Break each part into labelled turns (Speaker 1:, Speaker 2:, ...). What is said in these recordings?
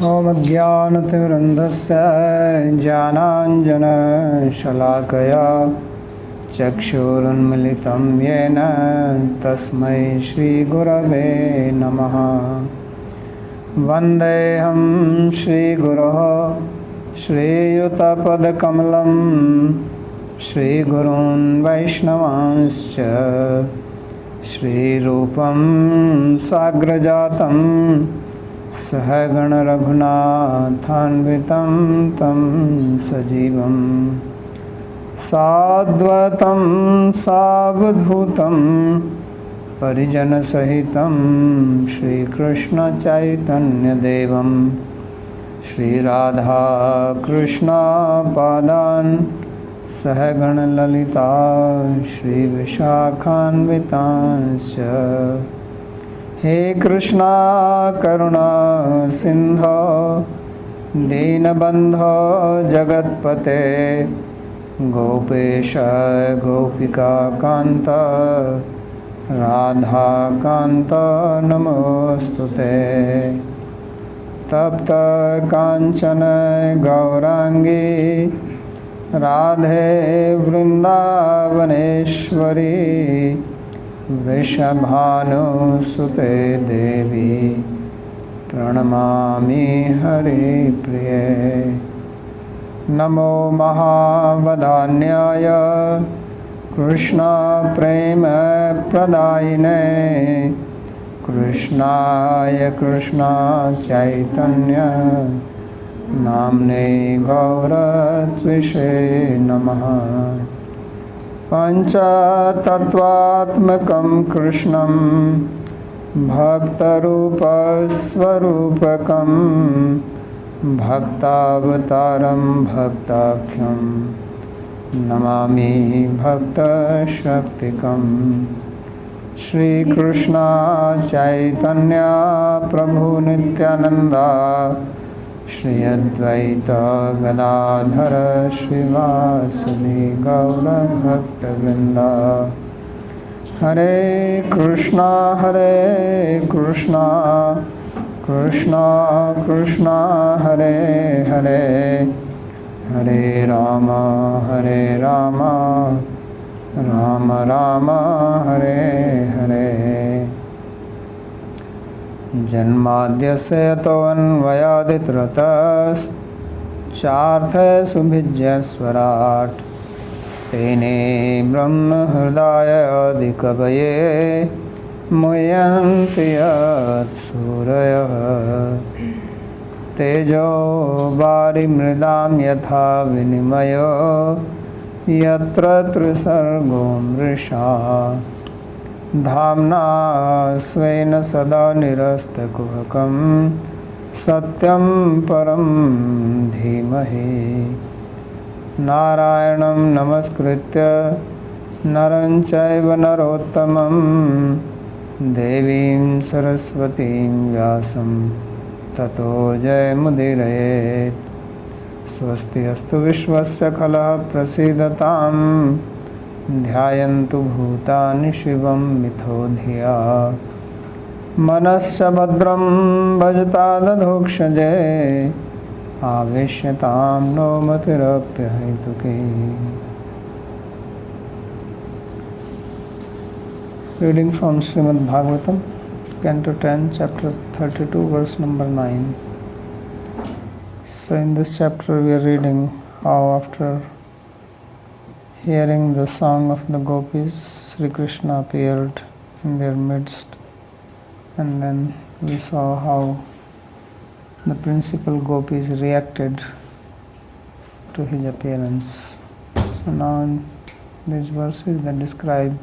Speaker 1: ॐ ज्ञानतिमिरन्धस्य ज्ञानाञ्जनशलाकया चक्षुरुन्मिलितं येन तस्मै श्रीगुरवे नमः। वन्देऽहं श्रीगुरोः श्रीयुतपदकमलं श्रीगुरून् वैष्णवांश्च श्रीरूपं साग्रजातं सहगण रघुनाथान्वितं तं सजीवं साद्वैतं सावधूतं परिजनसहितं श्रीकृष्णचैतन्यदेवं श्रीराधाकृष्णपादान् सहगण ललिता श्रीविशाखान्वितांश्च। हे कृष्णा करुणा सिन्धो दीनबन्धो जगत्पते गोपेश गोपिकान्त राधाकान्त नमोऽस्तुते। तप्त काञ्चन गौराङ्गी राधे वृन्दावनेश्वरी वृषभानुसुते देवी प्रणमामि हरिप्रिये। नमो महावदान्याय कृष्णप्रेमप्रदायिने कृष्णाय कृष्णचैतन्य नाम्ने गौरत्विषे नमः। पञ्चतत्त्वात्मकं कृष्णं भक्तरूपस्वरूपकं भक्तावतारं भक्ताख्यं नमामि भक्तशक्तिकं। श्रीकृष्ण चैतन्य प्रभु नित्यानन्दा श्री अद्वैत गदाधर श्रीवासुदेव गौरभक्तवृन्द। हरे कृष्णा कृष्णा कृष्णा हरे हरे हरे राम राम राम हरे हरे। जन्माद्यस्य यतोऽन्वयादितरतश्चार्थसुभिज्ञस्वराट् तेने ब्रह्महृदायादिकवये मुह्यन्ति यत्सूरयः। तेजो वारिमृदां यथा विनिमयो यत्र त्रिसर्गो मृषा धाम्ना स्वेन सदा निरस्तकुहकं सत्यं परं धीमहि। नारायणं नमस्कृत्य नरं चैव नरोत्तमं देवीं सरस्वतीं व्यासं ततो जयमुदीरयेत्। स्वस्ति अस्तु विश्वस्य खलः प्रसीदताम् ध्यायन्तु भूतानि शिवं मिथो धिया। मनश्च भद्रं भजता दधोक्षजे आवेश्यतां no मतिरप्यहेतुके। Reading from Śrīmad-Bhāgavatam, Canto 10, Chapter 32, verse number 9. So in this chapter we are reading how after hearing the song of the gopis, Sri Krishna appeared in their midst, and then we saw how the principal gopis reacted to his appearance. So now in these verses that describe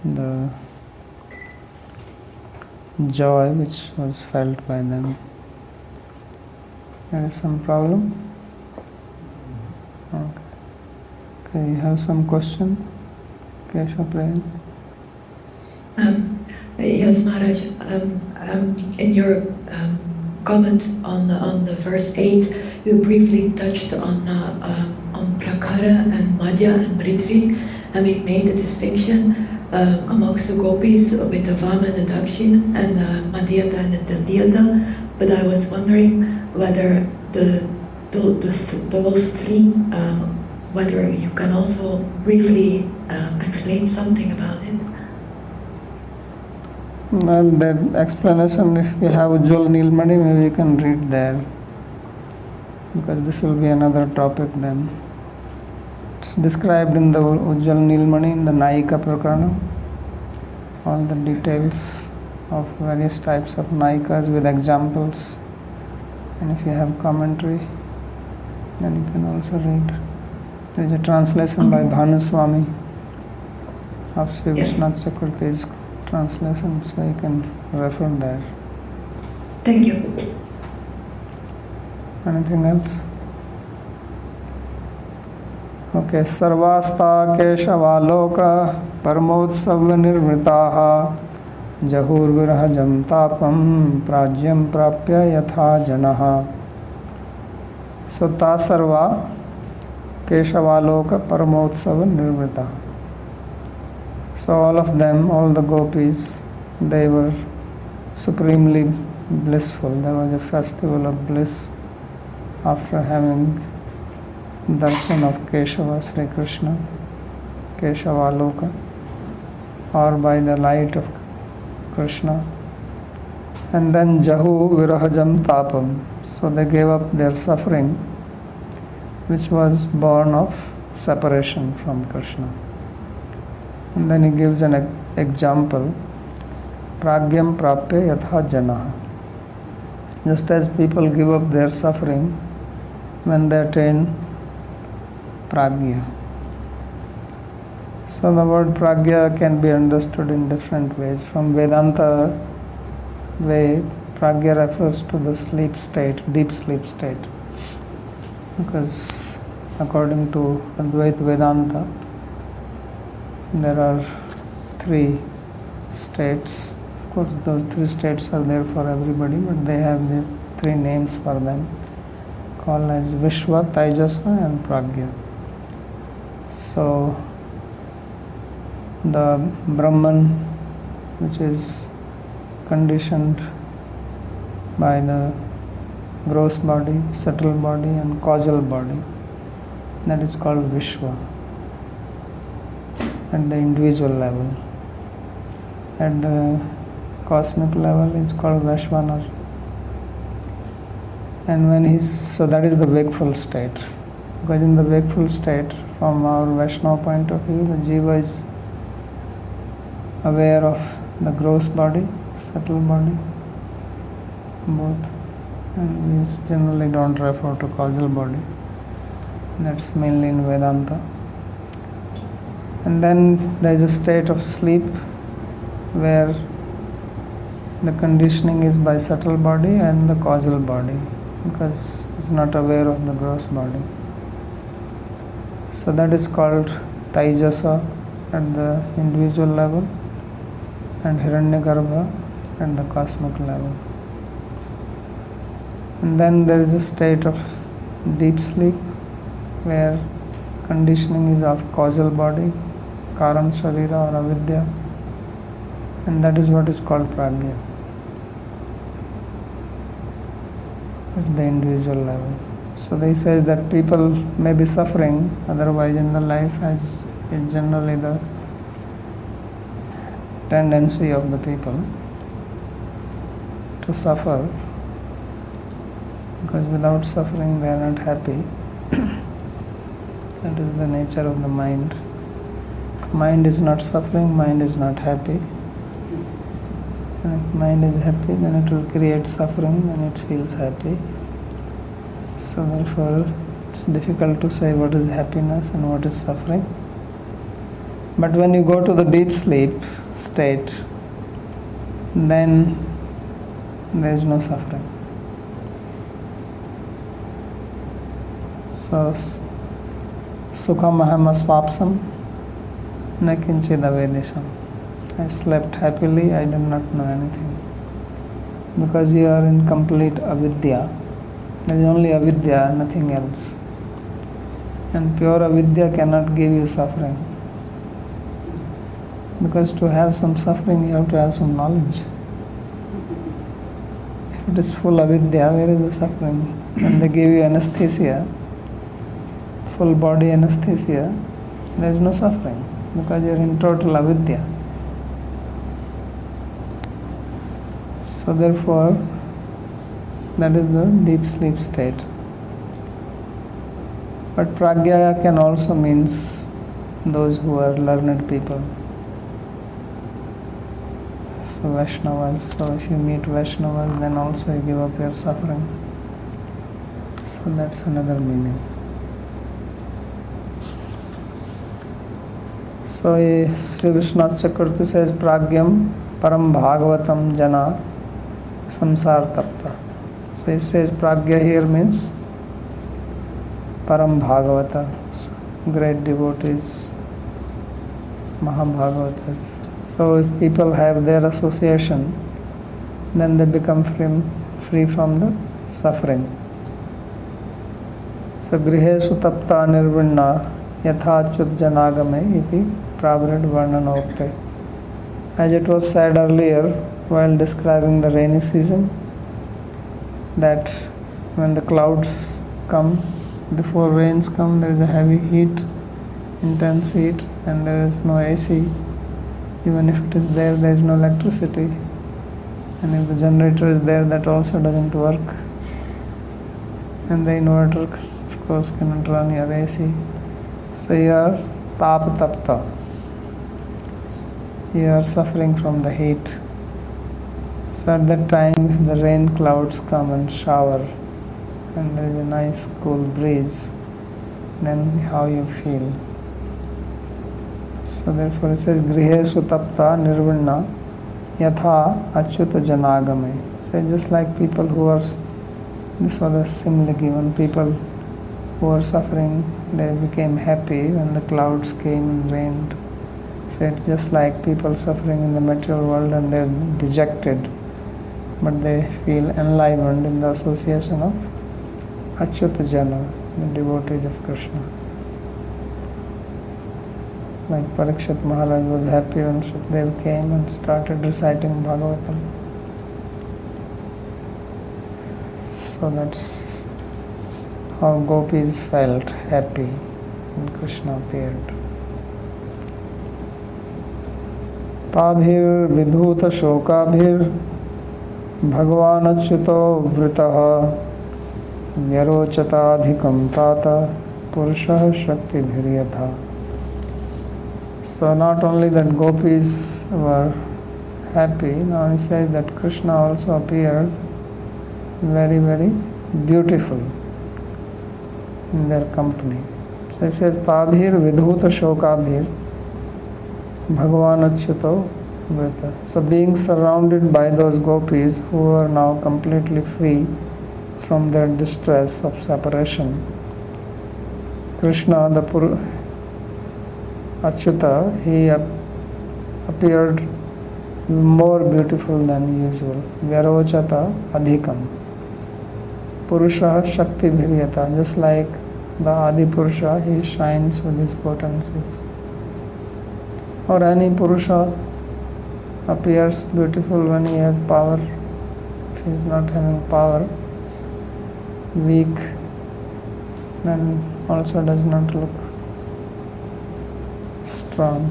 Speaker 1: the joy which was felt by them. There is some problem? Okay. Okay, you have some question? Kesha, please.
Speaker 2: Yes, Maharaj. In your comment on the verse 8, you briefly touched on Prakara and Madhya and Mritvi, and we made the distinction amongst the gopis with the Vama and the Dakshin and the Madhyata and the Dandiyata, but I was wondering whether those three, whether you can also briefly explain something about it.
Speaker 1: Well, that explanation, if we have Ujjwal Nilmani, maybe you can read there, because this will be another topic then. It's described in the Ujjwal Nilmani in the Nayika Prakarana, all the details of various types of Nayikas with examples, and if you have commentary, then you can also read. There is a translation by Bhanuswami of Sri Vishwanath Chakravarti's translation, so you can refer there.
Speaker 2: Thank you.
Speaker 1: Anything else? Okay. Sarvasta Keshavaloka Paramotsav Nirvritaha Jahur Virahajam Tapam Prajyam Prapya Yatha Janaha. So Ta Sarva Keshavaloka Paramotsav Nirvritaha. So all of them, all the gopis, they were supremely blissful. There was a festival of bliss after having darshan of Keshava, Sri Krishna, Keshavaloka, or by the light of Krishna. And then Jahu Virahajam Tapam. So they gave up their suffering, which was born of separation from Krishna. And then he gives an example, Pragyam Prapya Yatha Janaha. Just as people give up their suffering when they attain Pragya. So the word Pragya can be understood in different ways. From Vedanta way, Pragya refers to the sleep state, deep sleep state. Because according to Advaita Vedanta, there are three states. Of course, those three states are there for everybody, but they have the three names for them, called as Vishwa, Taijasa and Pragya. So, the Brahman, which is conditioned by the gross body, subtle body and causal body, that is called Vishwa at the individual level. At the cosmic level, it's called Vaishvanar. And so that is the wakeful state. Because in the wakeful state, from our Vaishnava point of view, the Jiva is aware of the gross body, subtle body, both. And we generally don't refer to causal body. That's mainly in Vedanta. And then there is a state of sleep where the conditioning is by subtle body and the causal body, because it's not aware of the gross body. So that is called Taijasa at the individual level and Hiranyagarbha at the cosmic level. And then there is a state of deep sleep where conditioning is of causal body, Karan Sharira or Avidya, and that is what is called Pragya at the individual level. So they say that people may be suffering otherwise in the life, as is generally the tendency of the people to suffer, because without suffering they are not happy. That is the nature of the mind. Mind is not suffering, mind is not happy. And if mind is happy, then it will create suffering when it feels happy. So therefore, it's difficult to say what is happiness and what is suffering. But when you go to the deep sleep state, then there is no suffering. So, Sukham aham asvapsam na kinchid avedisham. I slept happily, I did not know anything. Because you are in complete avidya. There is only avidya, nothing else. And pure avidya cannot give you suffering. Because to have some suffering, you have to have some knowledge. If it is full avidya, where is the suffering? When they give you anesthesia, full body anesthesia, there is no suffering because you are in total avidya. So therefore, that is the deep sleep state. But pragya can also means those who are learned people. So Vaishnavas, so if you meet Vaishnavas, then also you give up your suffering. So that's another meaning. So Sri Vishwanath Chakravarti says, Pragyam Param Bhāgavatam Jana Samsar Tapta. So he says Pragya here means Param Bhāgavata, great devotees, Mahabhagavatas. So if people have their association, then they become free from the suffering. So Grihesu Tapta Nirvinna Yatha Achyut Janagame iti Pravrid Varnanokte. As it was said earlier while describing the rainy season, that when the clouds come, before rains come, there is a heavy heat, intense heat, and there is no AC. Even if it is there, there is no electricity. And if the generator is there, that also doesn't work. And the inverter, of course, cannot run your AC. So you are tap tapta. You are suffering from the heat. So at that time, if the rain clouds come and shower, and there is a nice cool breeze, then how you feel. So therefore it says, Grihesu tapta nirvinna yatha achyuta janagame. So just like people who are, this was a simile given, people who are suffering, they became happy when the clouds came and rained. So it's just like people suffering in the material world and they're dejected, but they feel enlivened in the association of Achyuta Jana, the devotees of Krishna. Like Parikshit Maharaj was happy when Shukdev came and started reciting Bhāgavatam. So that's how gopis felt happy when Krishna appeared. Tabhir vidhuta shokabhir bhagavan achyuto vritaha vyarochatadhikam tata purushah shakti bhiryatha. So not only that gopis were happy, now he says that Krishna also appeared very, very beautiful in their company. So he says, Tabhir vidhuta shokabhir bhagavan achyuto vrita. So being surrounded by those gopis who are now completely free from their distress of separation, Krishna, the Achyuta, he appeared more beautiful than usual. Vyarochata adhikam. Purusha Shakti Bhiryata. Just like the Adi Purusha, he shines with his potencies. Or any Purusha appears beautiful when he has power. If he is not having power, weak, then also does not look strong.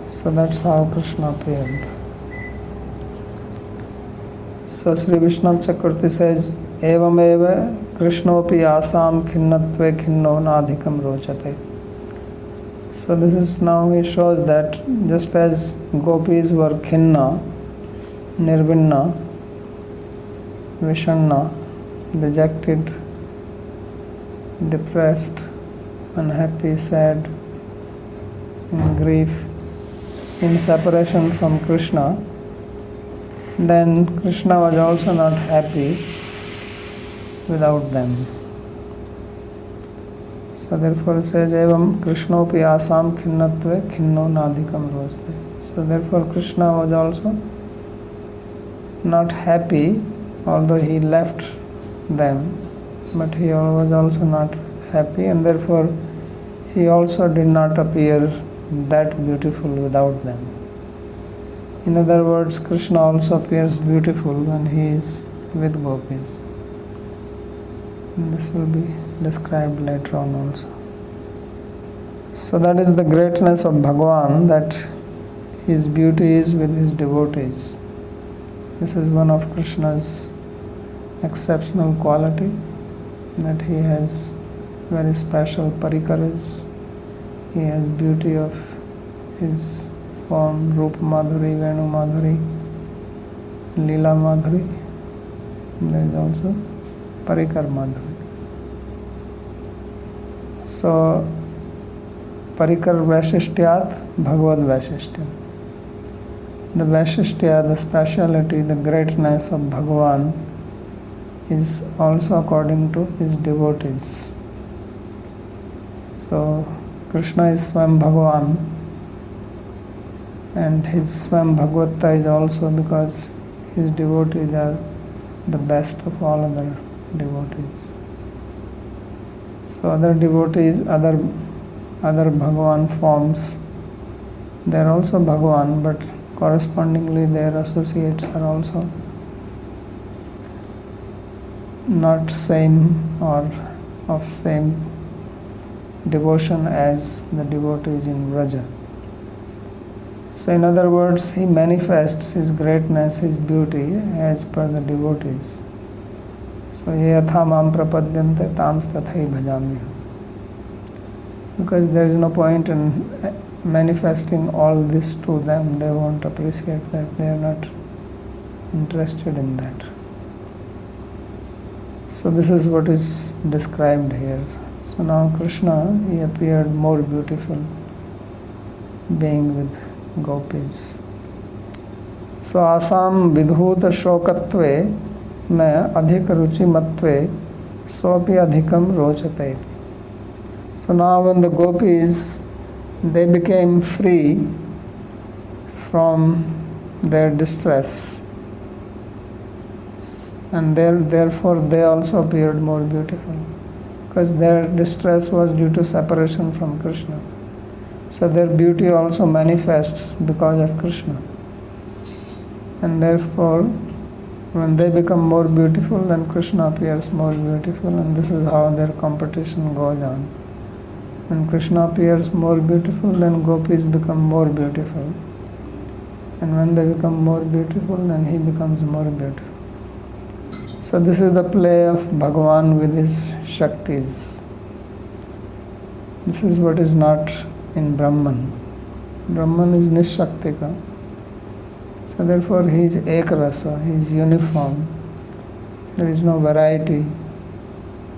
Speaker 1: So that's how Krishna appeared. So Sri Vishwanath Chakravarti says, Evam eva Krishnopi asam khinnatve khinno nadhikam rochate. So this is now he shows that just as gopis were khinna, nirvinna, vishanna, dejected, depressed, unhappy, sad, in grief, in separation from Krishna, then Krishna was also not happy without them. So therefore it says, Evam Krishnopi asam khinnatve khinno nadhikam rojte. So therefore Krishna was also not happy, although he left them, but he was also not happy, and therefore he also did not appear that beautiful without them. In other words, Krishna also appears beautiful when he is with gopis. And this will be described later on also. So that is the greatness of Bhagavan, that his beauty is with his devotees. This is one of Krishna's exceptional quality, that he has very special parikaras. He has beauty of his form, Rupa Madhuri, Venu Madhuri, Leela Madhuri. There is also Parikar Madhuri. So, Parikar Vaishishtyat, Bhagavad Vaishishtyam. The Vaishishtya, the speciality, the greatness of Bhagavan is also according to his devotees. So, Krishna is Swam Bhagavan, and his Swam Bhagavata is also because his devotees are the best of all other devotees. So other devotees, other Bhagavan forms, they are also Bhagavan, but correspondingly their associates are also not same or of same devotion as the devotees in Vraja. So in other words, he manifests his greatness, his beauty as per the devotees. So ye yatha mam prapadyante tams tathai bhajamyaham. Because there is no point in manifesting all this to them. They won't appreciate that. They are not interested in that. So this is what is described here. So now Krishna, he appeared more beautiful being with gopis. So asam vidhuta shokatve मैं अधिक रुचि मत्वे स्वपि अधिकम रोचते. So now when the gopis, they became free from their distress, and therefore they also appeared more beautiful, because their distress was due to separation from Krishna. So their beauty also manifests because of Krishna, and therefore when they become more beautiful, then Krishna appears more beautiful, and this is how their competition goes on. When Krishna appears more beautiful, then gopis become more beautiful. And when they become more beautiful, then he becomes more beautiful. So this is the play of Bhagavan with his Shaktis. This is what is not in Brahman. Brahman is Nishaktika. So therefore he is Ekarasa, he is uniform. There is no variety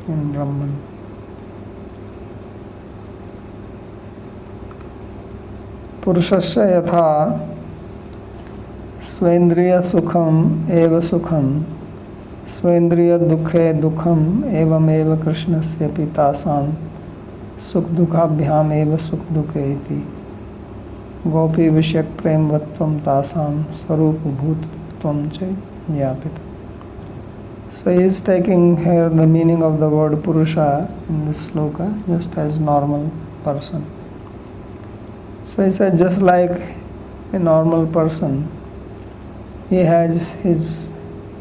Speaker 1: in Brahman. Purushasya yatha Svendriya sukham eva sukham Svendriya dukhe dukham evam eva Krishnasya pitasam Sukh dukhabhyam eva sukh dukhe iti Gopi Vishyak Prem Vatvam Tasam Swarup Bhutvam Cha Yapita. So he is taking here the meaning of the word Purusha in this sloka just as normal person. So he said, just like a normal person, he has his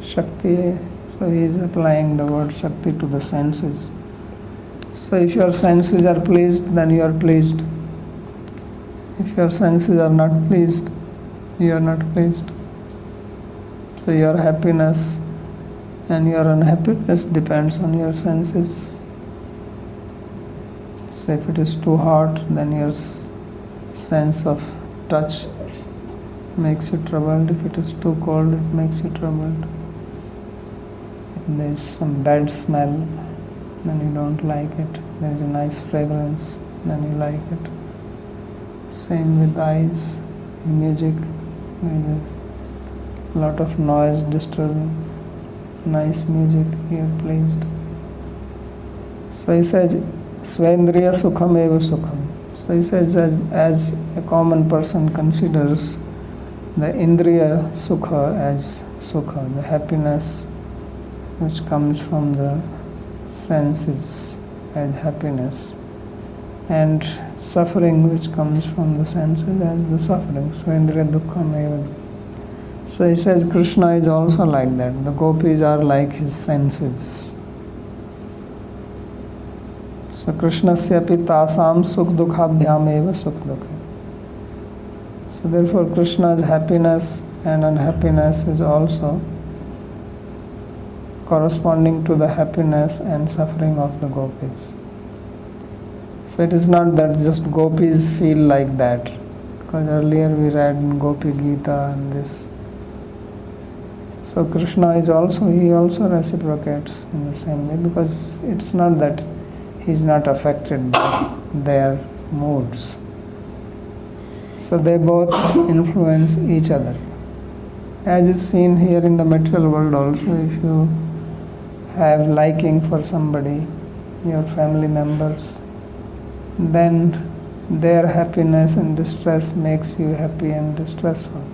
Speaker 1: Shakti, so he is applying the word Shakti to the senses. So if your senses are pleased, then you are pleased. If your senses are not pleased, you are not pleased. So your happiness and your unhappiness depends on your senses. So if it is too hot, then your sense of touch makes you troubled. If it is too cold, it makes you troubled. If there is some bad smell, then you don't like it. There is a nice fragrance, then you like it. Same with eyes, music, there is a lot of noise disturbing. Nice music, you are pleased. So he says, Svendriya sukham eva sukham. So he says, as a common person considers the Indriya Sukha as Sukha, the happiness which comes from the senses as happiness, and suffering which comes from the senses as the suffering. Svendriya Dukkham eva So he says Krishna is also like that. The gopis are like his senses. So Krishnasyapi tasam sukh dukhabhyam eva sukh dukha. So therefore Krishna's happiness and unhappiness is also corresponding to the happiness and suffering of the gopis. So it is not that just gopis feel like that, because earlier we read in Gopi Gita and this. So Krishna is also, he also reciprocates in the same way, because it's not that he is not affected by their moods. So they both influence each other. As is seen here in the material world also, if you have liking for somebody, your family members, then their happiness and distress makes you happy and distressful.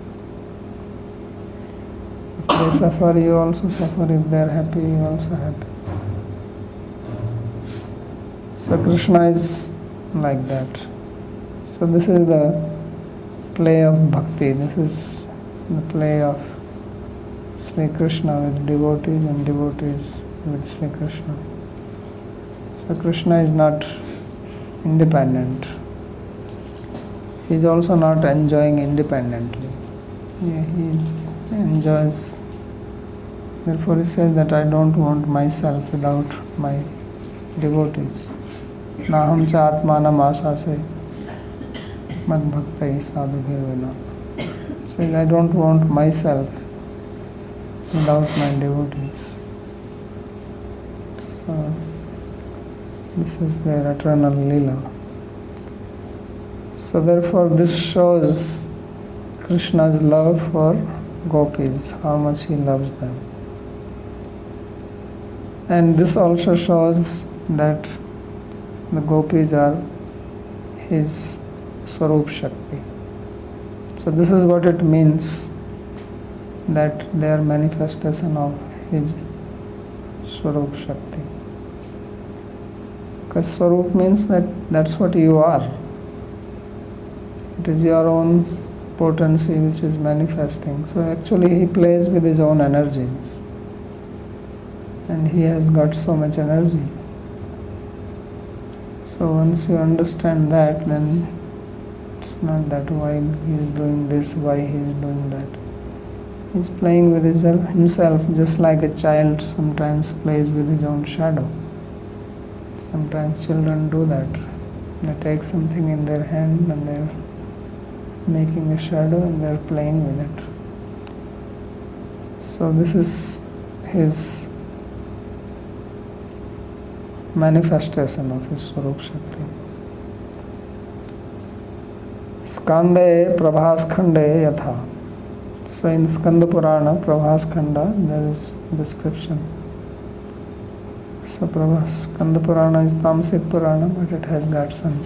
Speaker 1: If they suffer, you also suffer. If they are happy, you also happy. So Krishna is like that. So this is the play of bhakti. This is the play of Sri Krishna with devotees and devotees with Sri Krishna. So Krishna is not independent. He is also not enjoying independently. He enjoys. Therefore he says that I don't want myself without my devotees. Naham cha atmanam asase mad bhaktai sadhu girvina. Says I don't want myself without my devotees. So this is their eternal Leela. So therefore this shows Krishna's love for gopis, how much he loves them. And this also shows that the gopis are his Swarup Shakti. So this is what it means, that they are manifestation of his Swarup Shakti. Because Swarup means that that's what you are. It is your own potency which is manifesting. So actually he plays with his own energies. And he has got so much energy. So once you understand that, then it's not that why he is doing this, why he is doing that. He is playing with himself, just like a child sometimes plays with his own shadow. Sometimes children do that. They take something in their hand and they're making a shadow and they're playing with it. So this is his manifestation of his Swarup Shakti. Skande Prabhas Khande Yatha. So in Skanda Purana, Prabhas Khanda, there is a description. So Skanda Purana is Tamasic Purana, but it has got some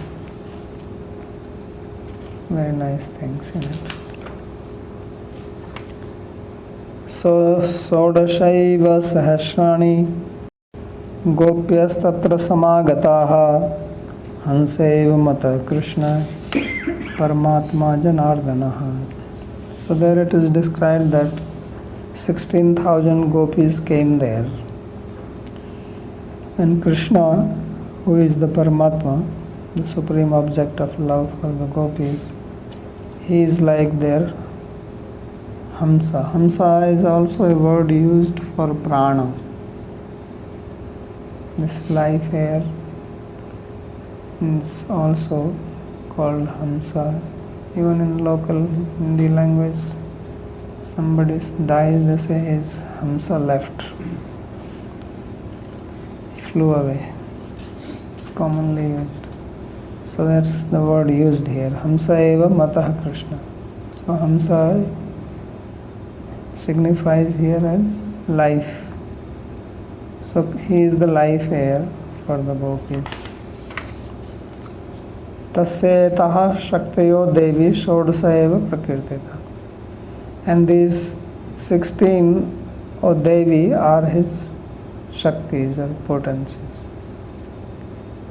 Speaker 1: very nice things in it. So Sodashaiva Sahasrani Gopyastatra Samagataha Hansaiva Mata Krishna Paramatma Janardanaha. So there it is described that 16,000 gopis came there. And Krishna, who is the Paramatma, the supreme object of love for the gopis, he is like their Hamsa. Hamsa is also a word used for prana. This life air is also called Hamsa. Even in local Hindi language, somebody dies, they say his Hamsa left, flew away. It's commonly used. So that's the word used here. Hamsa eva matah Krishna. So Hamsa signifies here as life. So he is the life air for the gopis. Tasyetaha Shaktayo Devi Shodasa eva Prakirtita. And these 16 O Devi are his Shaktis or potencies.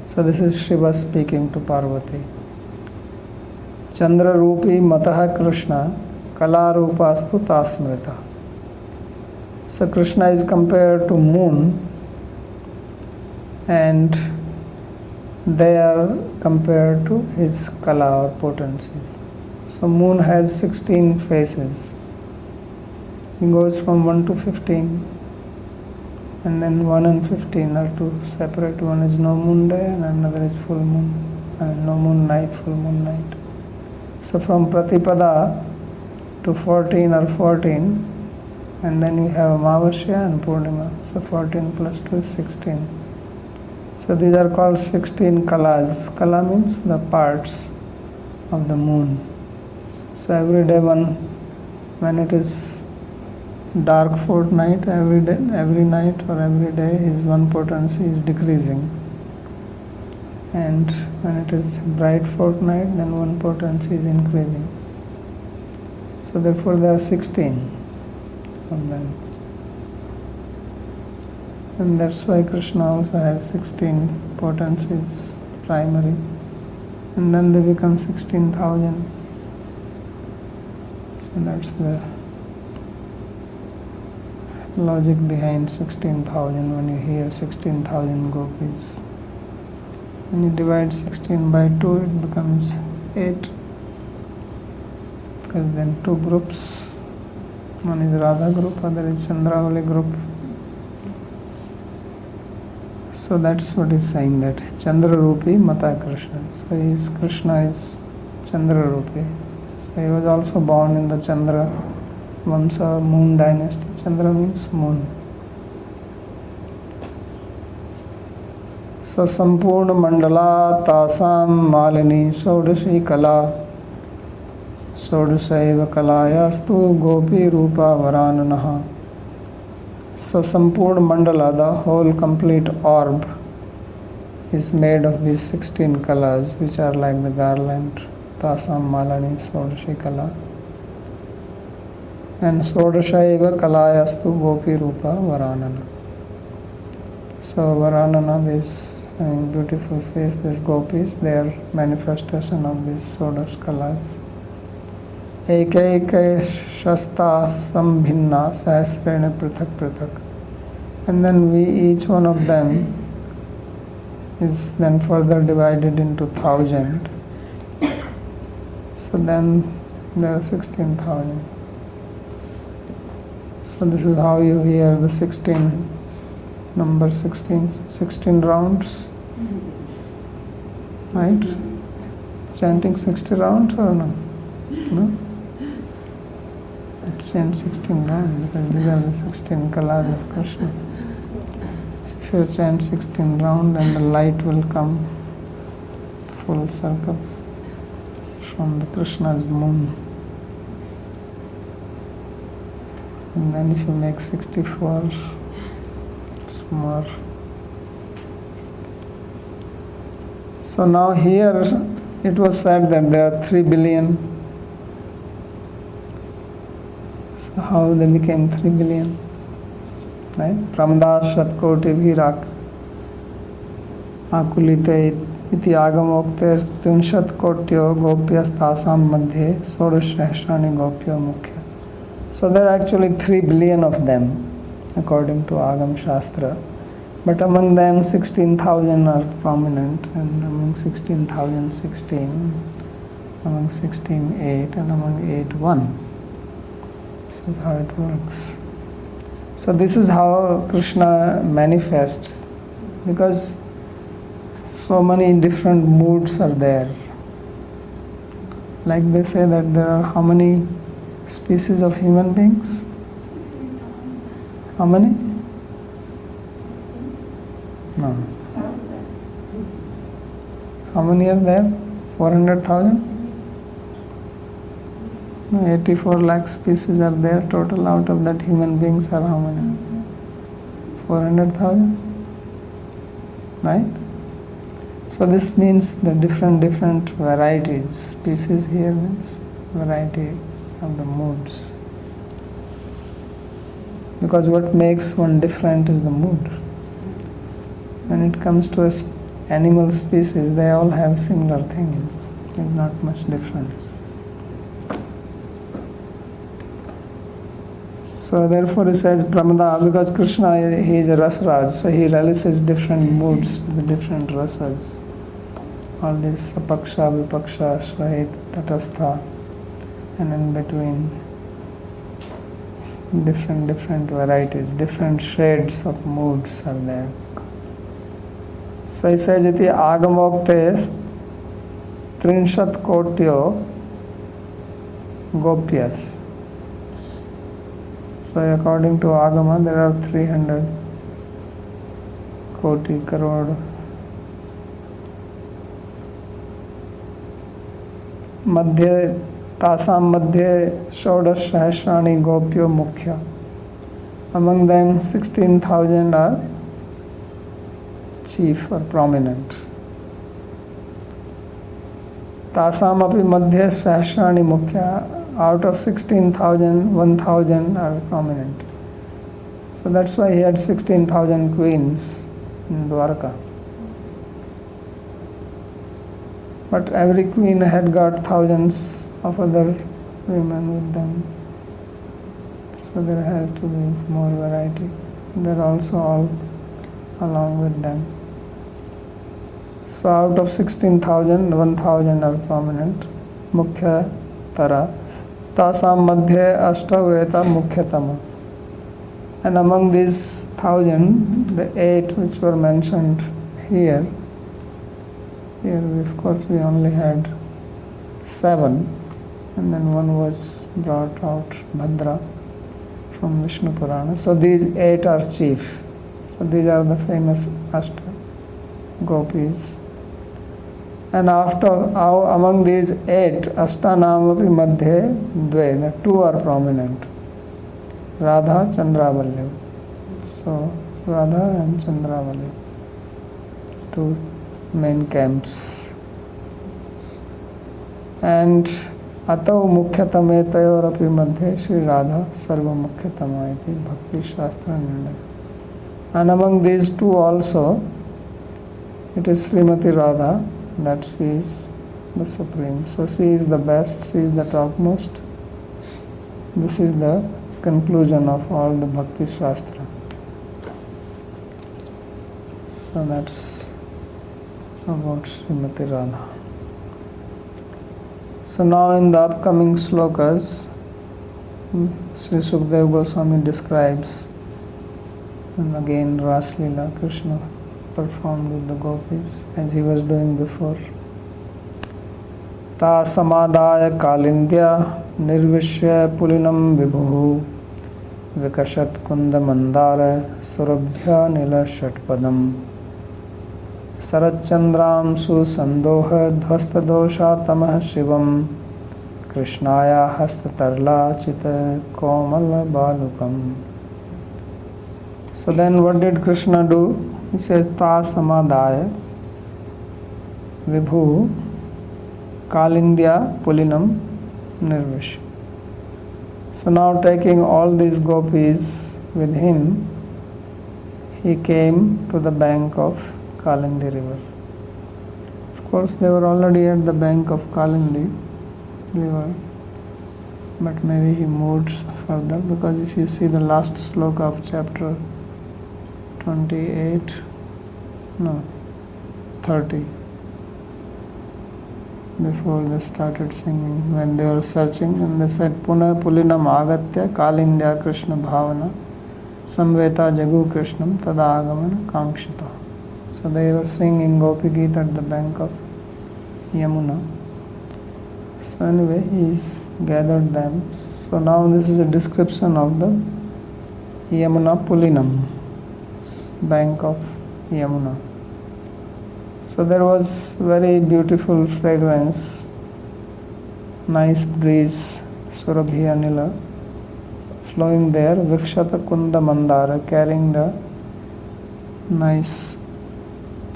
Speaker 1: So this is Shiva speaking to Parvati. Chandra Rupi Mataha Krishna kala rupastu tasmrita. So Krishna is compared to moon, and they are compared to his kala or potencies. So moon has 16 faces. He goes from 1 to 15, and then 1 and 15 are two separate. One is no moon day and another is full moon, no moon night, full moon night. So from Pratipada to 14 or 14, and then you have Amavasya and Purnima. So 14 plus 2 is 16. So these are called 16 kalas. Kala means the parts of the moon. So every day when it is dark fortnight, every night or every day his one potency is decreasing. And when it is bright fortnight, then one potency is increasing. So therefore there are 16 of them. And that's why Krishna also has 16 potencies, primary. And then they become 16,000. So that's the logic behind 16,000. When you hear 16,000 gopis, when you divide 16 by 2, it becomes 8. Because then two groups, one is Radha group, other is Chandravali group. So that's what he's saying, that Chandra Rupi Mata Krishna. So Krishna is Chandra Rupi. So he was also born in the Chandra Vamsa, moon dynasty. Chandra means moon. So Sampurna Mandala Tasam Malini Shodashi Kala Shodasaiva Kalayastu Gopi Rupa Varananaha. So Sampurna Mandala, the whole complete orb, is made of these 16 kalas, which are like the garland. Tasam Malani Sodashi Kala. And Sodashaiva Kalayastu Gopi Rupa Varanana. So Varanana, this beautiful face, these gopis, they are manifestation of these Sodas Kalas. Ekaika Shasta Sambhinna Sahasrena Prithak Prithak. And then each one of them is then further divided into 1,000. So then there are 16,000. So this is how you hear the 16, number 16 rounds, right? Chanting 60 rounds or no? No? Chant 16 rounds because these are the 16 kalas of Krishna. So if you chant 16 rounds, then the light will come full circle from the Krishna's moon. And then if you make 64, it's more. So now here it was said that there are 3 billion. So how they became 3 billion? Right? Pramdas Shatkoti Bhirak Akulite iti agamokter Tinshat Kotyo Gopyas Tasam Madhye Sodashashrani Gopyo Mukhya. So there are actually 3 billion of them according to Agam Shastra. But among them 16,000 are prominent, and among 16,000, 16, among 16, 8, and among 8, 1. This is how it works. So this is how Krishna manifests, because so many different moods are there. Like they say that there are how many species of human beings? How many? No. How many are there? 400,000? No, 84 lakh species are there total. Out of that, human beings are how many? 400,000? Right? So this means the different varieties. Species here means variety of the moods. Because what makes one different is the mood. When it comes to animal species, they all have similar thing. There's not much difference. So therefore he says Pramada, because Krishna he is a Rasraj, so he relishes different moods with different rasas. All this Sapaksha, Vipaksha, Shvait, Tatastha, and in between different varieties, different shades of moods are there. So he says iti agamoktes trinshat kotyo gopyas. So according to Agama there are 300 koti crore madhye tasam madhye shodash sahasrani gopyo mukhya. Among them 16,000 are chief or prominent. Tasam api madhye sahasrani mukhya. Out of 16,000, 1,000 are prominent. So that's why he had 16,000 queens in Dwarka. But every queen had got thousands of other women with them. So there had to be more variety. They're also all along with them. So out of 16,000, 1,000 are prominent. Mukhya Tara. Tasam madhye ashtaveta mukhyatama. And among these 1,000, the 8 which were mentioned here of course we only had 7, and then one was brought out, Bhadra, from Vishnu Purana. So these 8 are chief. So these are the famous Ashta gopis. And among these 8, Ashtanamapi Madhye Dve, the 2 are prominent. Radha, Chandravalli. So Radha and Chandravalli, 2 main camps. And Atau Mukhyatame Tayorapi Madhye Shri Radha Sarva Mukhyatama iti Bhakti Shastra Nirnaya. And among these 2 also, it is Srimati Radha, that she is the supreme. So she is the best, she is the topmost. This is the conclusion of all the Bhakti Shastra. So that's about Srimati Radha. So now in the upcoming slokas, Sri Sukdev Goswami describes, and again Rāsa-līlā Krishna performed with the gopis as he was doing before. Ta samadaya kalindya nirvishya pulinam vibhu vikashat kunda mandara surabhya nila shatpadam sarachandram susandoha dhvastadosha tamah shivam krishnaya hastatarla chita komala balukam. So then what did Krishna do? He says, Ta samadaya vibhu kalindya pulinam nirvish. So now taking all these gopis with him, he came to the bank of Kalindi river. Of course they were already at the bank of Kalindi river, but maybe he moved further, because if you see the last sloka of chapter 30, before they started singing, when they were searching, and they said, Puna pulinam agatya kalindya Krishna bhavana samveta jagu Krishnam tada agamana kankshita. So they were singing Gopi Geet at the bank of Yamuna. So anyway, he's gathered them. So now this is a description of the Yamuna Pulinam, bank of Yamuna. So there was very beautiful fragrance, nice breeze, Surabhi Anila, flowing there, Vikshata Kunda Mandara, carrying the nice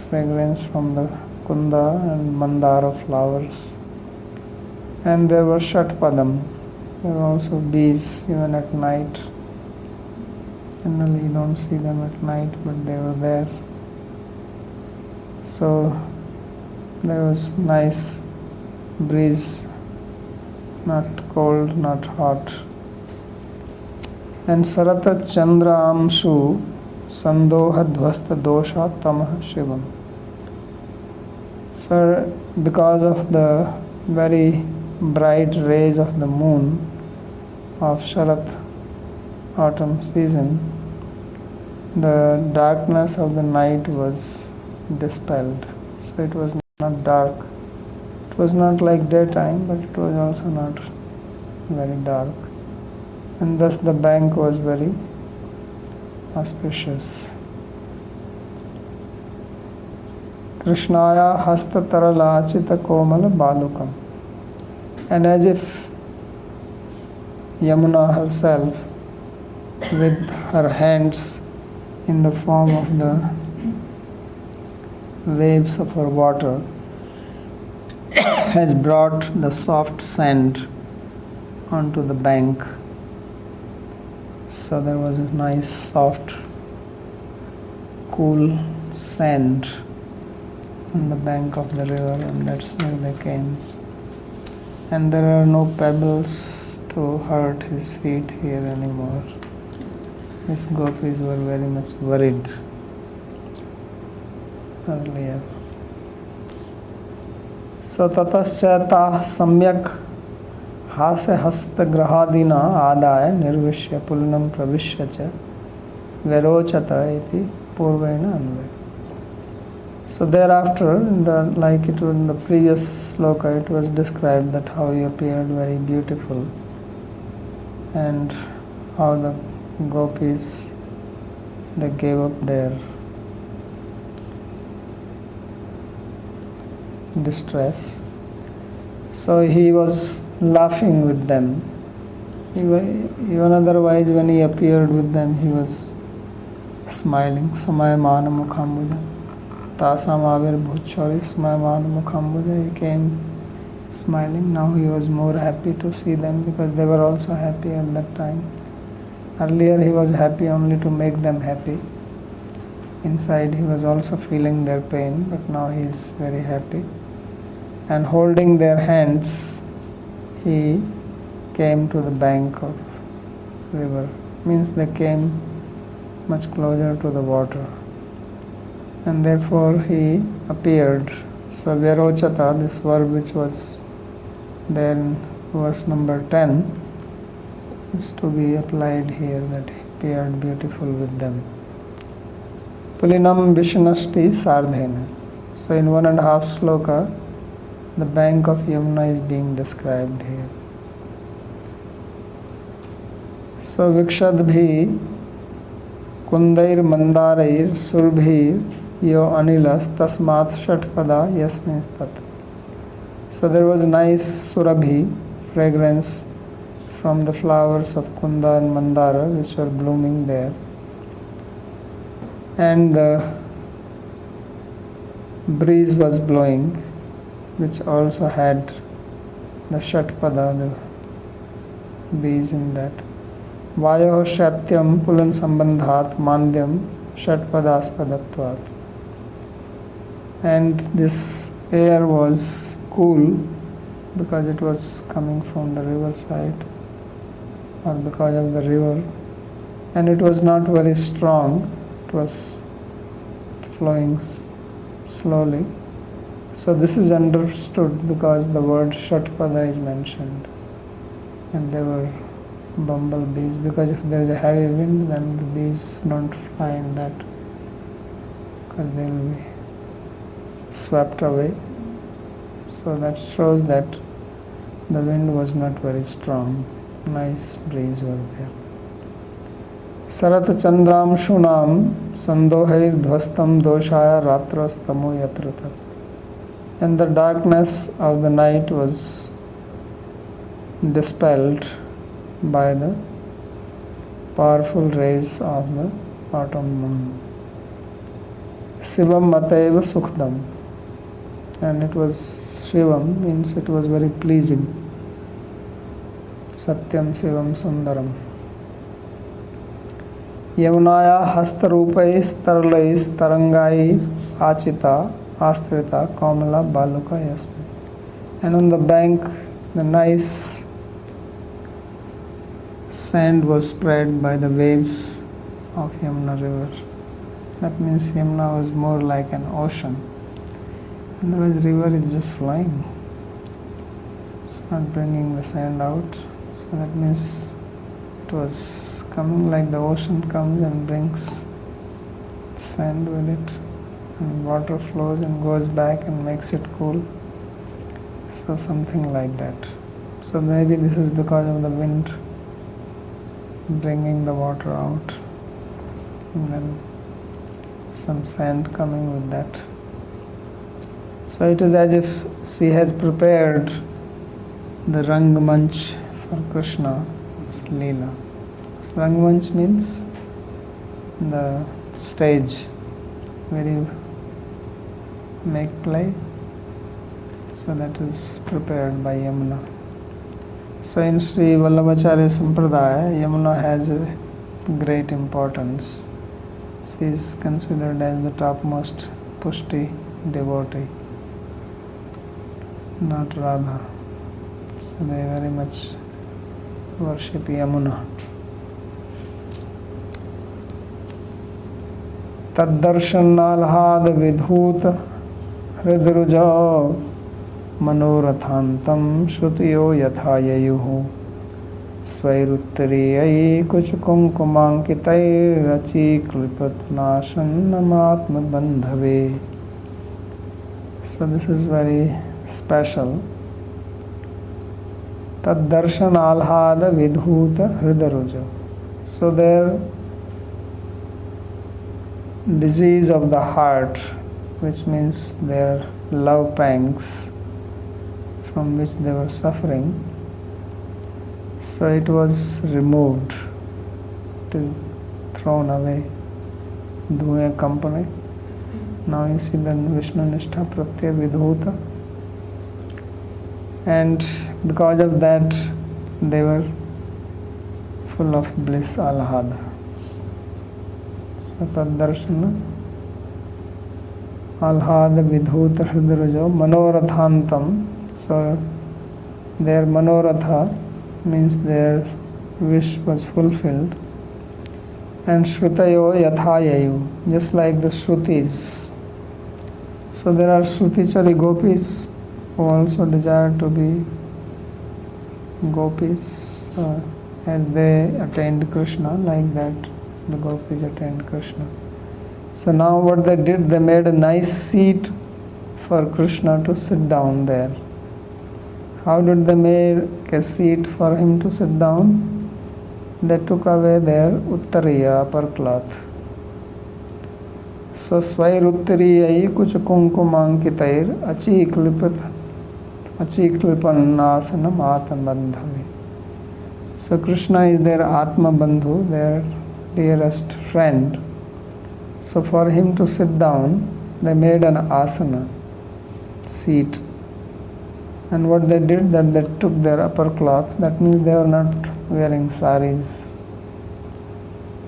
Speaker 1: fragrance from the Kunda and Mandara flowers. And there were Shatpadam, there were also bees even at night. Generally you don't see them at night, but they were there. So there was nice breeze, not cold, not hot. And Sarata Chandra Amshu Sandoha Dvasta Dosha Tamah Shivam. So, because of the very bright rays of the moon of Sharat autumn season, the darkness of the night was dispelled. So it was not dark. It was not like daytime, but it was also not very dark. And thus the bank was very auspicious. Krishnaya hasta tarala achita komala balukam. And as if Yamuna herself, with her hands in the form of the waves of her water, has brought the soft sand onto the bank. So there was a nice, soft, cool sand on the bank of the river, and that's where they came. And there are no pebbles to hurt his feet here anymore. These gopis were very much worried earlier. So tatascha tah samyak hase hasta grahadina adaya nirvishya pulinam pravishya cha verochata iti purvena anve. So thereafter, like it was in the previous sloka, it was described that how he appeared very beautiful and how the gopis, they gave up their distress. So he was laughing with them. Even otherwise, when he appeared with them, he was smiling. Samayamana mukhambuja. Tasam avir bhuchari samayamana mukhambuja. He came smiling. Now he was more happy to see them because they were also happy at that time. Earlier he was happy only to make them happy. Inside he was also feeling their pain, but now he is very happy. And holding their hands, he came to the bank of river. Means they came much closer to the water. And therefore he appeared. So Vyarochata, this verb which was there in verse number 10, is to be applied here, that he appeared beautiful with them. Pulinam Vishnashti Sardhena. So in 1.5 sloka, the bank of Yamuna is being described here. So Vikshadbhi Kundair Mandarair Surbhir Yo Anilas Tasmat Shatpada Yasmin Tat. So there was nice surabhi, fragrance from the flowers of Kunda and Mandara which were blooming there. And the breeze was blowing, which also had the Shatpada, the bees in that. Vayo Shatyam Pulan Sambandhat Mandyam Shatpadaspadatvat. And this air was cool because it was coming from the river side or because of the river, and it was not very strong, it was flowing slowly. So this is understood because the word Shatpada is mentioned, and there were bumblebees, because if there is a heavy wind then the bees don't fly in that because they will be swept away. So that shows that the wind was not very strong. Nice breeze was there. Sarat Chandram Shunam Sandohair Dhvastam Doshaya Ratrastamo Yatratat. And the darkness of the night was dispelled by the powerful rays of the autumn moon. Shivam Mateva Sukhdam. And it was Shivam, means it was very pleasing. Satyam Shivam Sundaram. Yamunaya Hastarupais Tarlais Tarangai Achita Astrita Kamala Baluka Yasmin. And on the bank, the nice sand was spread by the waves of Yamuna river. That means Yamuna was more like an ocean. Otherwise river is just flowing. It's not bringing the sand out. So that means it was coming like the ocean comes and brings sand with it. And water flows and goes back and makes it cool. So something like that. So maybe this is because of the wind bringing the water out. And then some sand coming with that. So it is as if she has prepared the Rangamanch for Krishna Līlā. Rangamanch means the stage where you make play. So that is prepared by Yamuna. So in Sri Vallabhacharya Sampradaya, Yamuna has a great importance. She is considered as the topmost Pushti devotee, not Radha. So they very much worship Yamuna. Taddarshanalhad vidhut hridruja manorathantam shrutiyo yathayayuhu svairuttariyayi kuchukumkumankitayrachi klipatnashannamatma bandhave. So this is very special. Taddarshanalhada vidhuta hridaruja. So their disease of the heart, which means their love pangs from which they were suffering, so it was removed, it is thrown away. Dhuye company. Now you see the Vishnu Nishtha Pratyaya Vidhuta. And because of that, they were full of bliss, alhada. So taddarshana alhada vidhuta hridarajo manorathantam. So their manoratha means their wish was fulfilled. And shrutayo yathayayu, just like the shrutis. So there are Shrutichari gopis who also desire to be gopis as they attained Krishna, like that the gopis attained Krishna. So now what they did, they made a nice seat for Krishna to sit down there. How did they make a seat for him to sit down? They took away their uttariya, upper cloth. So svairuttariyayi kuchukumkumankitair achiklipannasanam atambandhavi. So Krishna is their Atma Bandhu, their dearest friend. So for him to sit down, they made an asana, seat. And what they did, that they took their upper cloth, that means they were not wearing saris.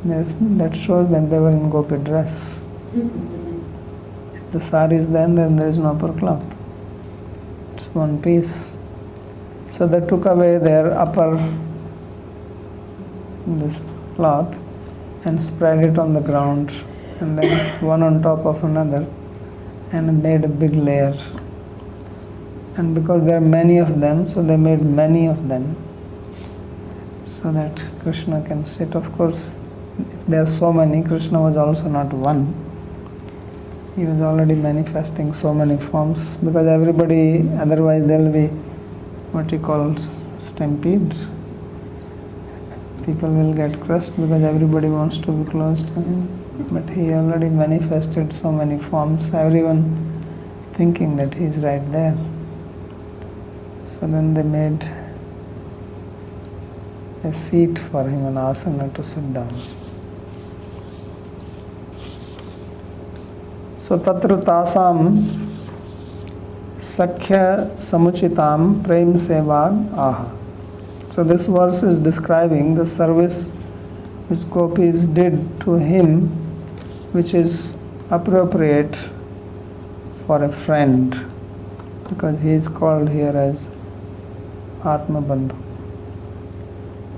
Speaker 1: That shows that they were in gopi dress. If the sari is then there is no upper cloth. It's one piece. So they took away their upper this cloth and spread it on the ground, and then one on top of another, and made a big layer. And because there are many of them, so they made many of them, so that Krishna can sit. Of course, if there are so many, Krishna was also not one. He was already manifesting so many forms, because everybody, otherwise there will be what you call stampede. People will get crushed because everybody wants to be close to him. But he already manifested so many forms, everyone thinking that he is right there. So then they made a seat for him, an asana to sit down. So tatra tasam sakhya samuchitam prem sevan aha. So this verse is describing the service which gopis did to him, which is appropriate for a friend, because he is called here as Atma Bandhu.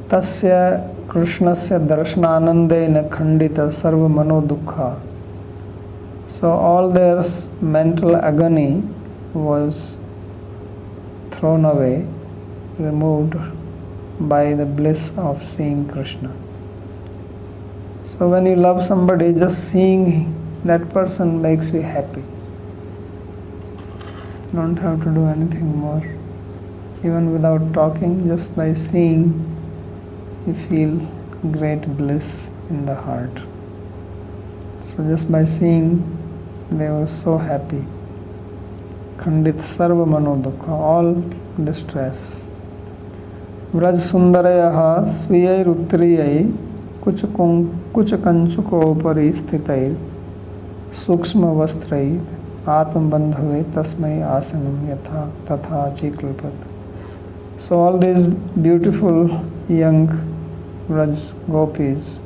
Speaker 1: tasya krishnasya darshananandena khandita sarva mano dukkha. So all their mental agony was thrown away, removed by the bliss of seeing Krishna. So when you love somebody, just seeing that person makes you happy. You don't have to do anything more. Even without talking, just by seeing, you feel great bliss in the heart. So just by seeing, they were so happy. Khandit sarva mano dukkha, all distress. Vraj sundarayaha sviyai uttriyai kuch kanchuko pari sthitair sukshma vastrai atma bandhave tasmai asanam yatha tatha chikalpat. So all these beautiful young Vraj gopis,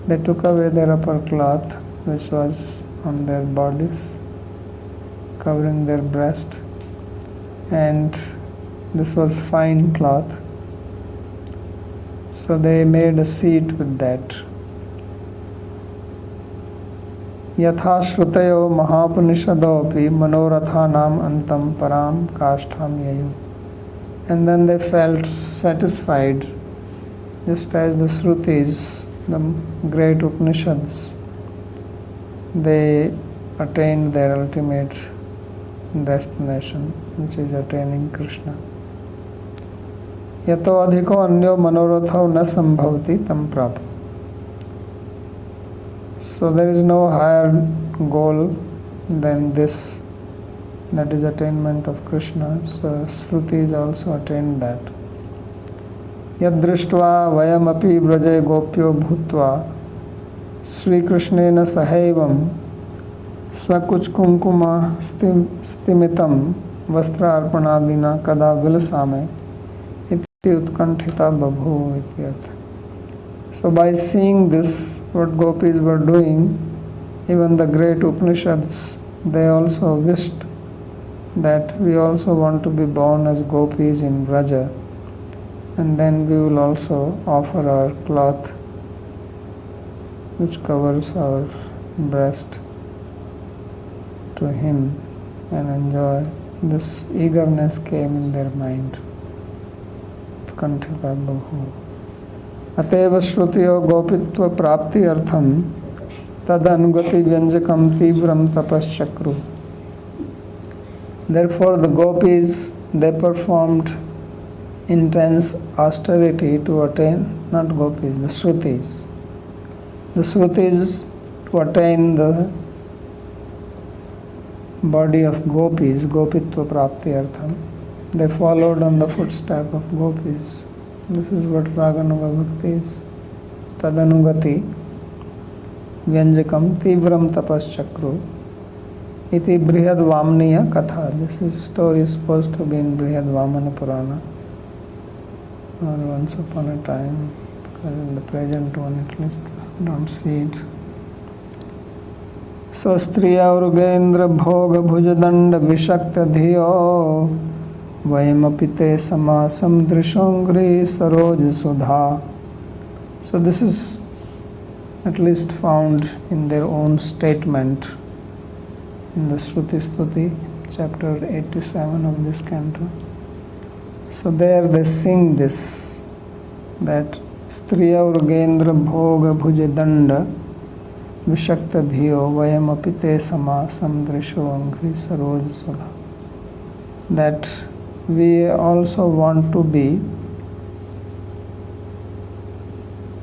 Speaker 1: they took away their upper cloth which was on their bodies, covering their breast, and this was fine cloth. So they made a seat with that. Yatha shrutayo mahapunishadopi manorathanam antam param kashtham yayu. And then they felt satisfied, just as the Shrutis, the great Upanishads, they attained their ultimate destination, which is attaining Krishna. Yato adhiko anyo manoratho na sambhavati tam prapam. So there is no higher goal than this, that is attainment of Krishna. So Shrutis also attained that. Yadrishtva vayamapi vraje gopyo bhutva Sri Krishnena sahaivam swakuch kunkuma stimitam vastra arpanadina kada vilasame iti utkanthita babhu ityartha. So by seeing this, what gopis were doing, even the great Upanishads, they also wished that we also want to be born as gopis in Vraja, and then we will also offer our cloth which covers our breast to him and enjoy. This eagerness came in their mind. Utkantita babhu. Ateva shrutiyo gopitva prapti artham tad anugati vyanjakam tibram tapaschakru. Therefore the gopis, they performed intense austerity to attain, not gopis, the Shrutis. The Shrutis, to attain the body of gopis, gopitva prapti artham, they followed on the footstep of gopis. This is what Raganuga Bhakti is. Tadanugati Vyanjakam Tivram Tapaschakru Iti Brihad Vamniya Katha. This story is supposed to be in Brihad Vamana Purana, or once upon a time, because in the present one at least don't see it. So Striya Urugendra Bhoga Bhujadanda Vishakta Dhiyo Vayamapite Samasam Drishongri Saroj Sudha. So this is at least found in their own statement in the Shruti Stuti, chapter 87 of this canto. So there they sing this, that Striya Urgendra Bhoga Bhujadanda Vishakta Dhiyo Vayamapite Samasam Drishongri Saroj Sudha. That we also want to be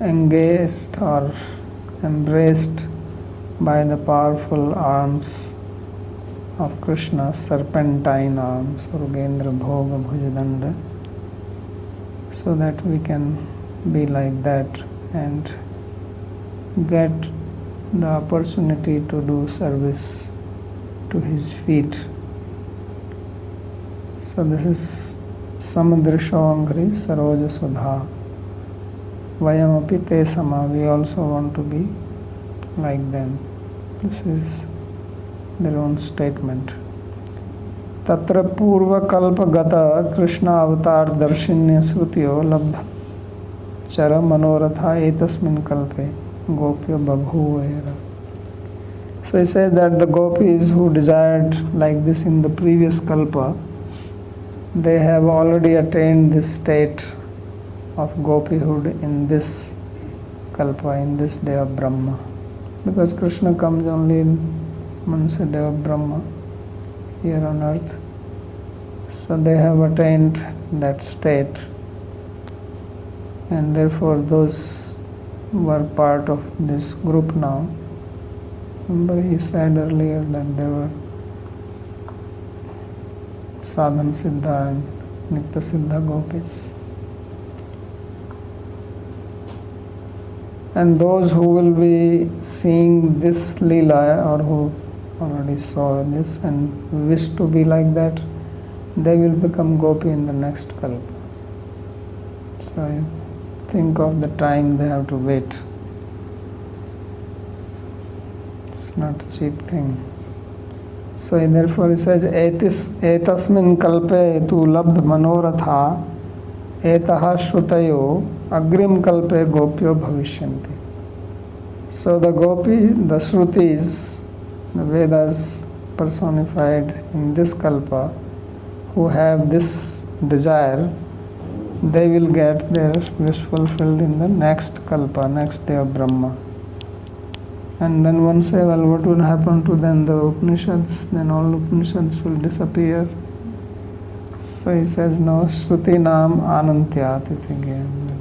Speaker 1: engaged or embraced by the powerful arms of Krishna, serpentine arms, Urgendra Bhoga Bhujadanda, so that we can be like that and get the opportunity to do service to his feet. So this is Samadrishongri Saroja Sudha. Vayamapi te sama, we also want to be like them. This is their own statement. Tatra purva kalpa gata Krishna avatar darshinya srutiyo labdha chara manoratha etasmin kalpe gopya babhuvera. So he says that the gopis who desired like this in the previous kalpa, they have already attained this state of gopihood in this kalpa, in this day of Brahma. Because Krishna comes only in Mansa day of Brahma here on earth. So they have attained that state, and therefore those were part of this group now. Remember he said earlier that there were Sadhana Siddha and Nitya Siddha gopis. And those who will be seeing this Leela, or who already saw this and wish to be like that, they will become gopi in the next kalpa. So think of the time they have to wait. It's not a cheap thing. So therefore he says, etasmin kalpe tu labdh manoratha etaha shrutayo agrim kalpe gopyo bhavishyanti. So the gopi, the Shrutis, the Vedas personified in this kalpa, who have this desire, they will get their wish fulfilled in the next kalpa, next day of Brahma. And then one say, well, what will happen to then the Upanishads? Then all Upanishads will disappear. So he says, no, Shrutinam anantyat iti again.